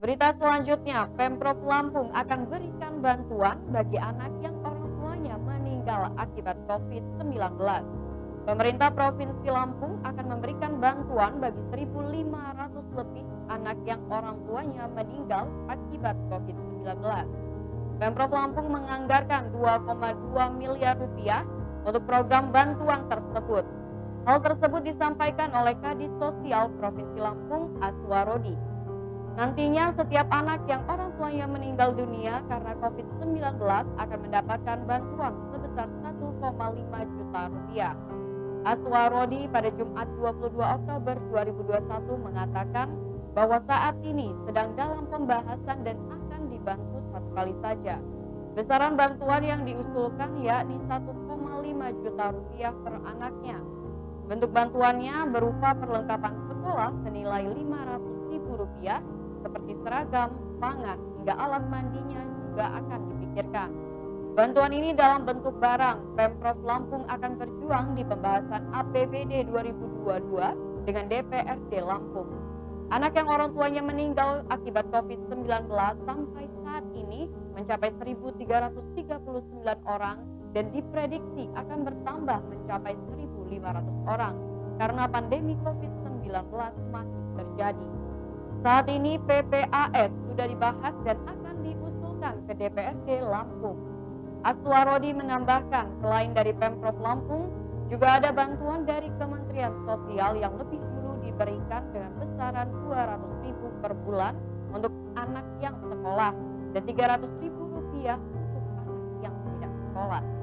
Berita selanjutnya, Pemprov Lampung akan berikan bantuan bagi anak yang orang tuanya meninggal akibat COVID-19. Pemerintah Provinsi Lampung akan memberikan bantuan bagi 1.500 lebih anak yang orang tuanya meninggal akibat COVID-19. Pemprov Lampung menganggarkan 2,2 miliar rupiah untuk program bantuan tersebut. Hal tersebut disampaikan oleh Kadis Sosial Provinsi Lampung, Aswarodi. Nantinya setiap anak yang orang tuanya meninggal dunia karena COVID-19 akan mendapatkan bantuan sebesar 1,5 juta rupiah. Aswarodi pada Jumat 22 Oktober 2021 mengatakan bahwa saat ini sedang dalam pembahasan dan akan dibantu satu kali saja. Besaran bantuan yang diusulkan yakni 1,5 juta rupiah per anaknya. Bentuk bantuannya berupa perlengkapan sekolah senilai Rp500.000 seperti seragam, pangan, hingga alat mandinya juga akan dipikirkan. Bantuan ini dalam bentuk barang. Pemprov Lampung akan berjuang di pembahasan APBD 2022 dengan DPRD Lampung. Anak yang orang tuanya meninggal akibat COVID-19 sampai saat ini mencapai 1.339 orang dan diprediksi akan bertambah mencapai 1.500 orang karena pandemi COVID-19 masih terjadi. Saat ini PPAS sudah dibahas dan akan diusulkan ke DPRD Lampung. Aswarodi menambahkan selain dari Pemprov Lampung, juga ada bantuan dari Kementerian Sosial yang lebih dulu diberikan dengan besaran Rp200.000 per bulan untuk anak yang sekolah dan Rp300.000 untuk anak yang tidak sekolah.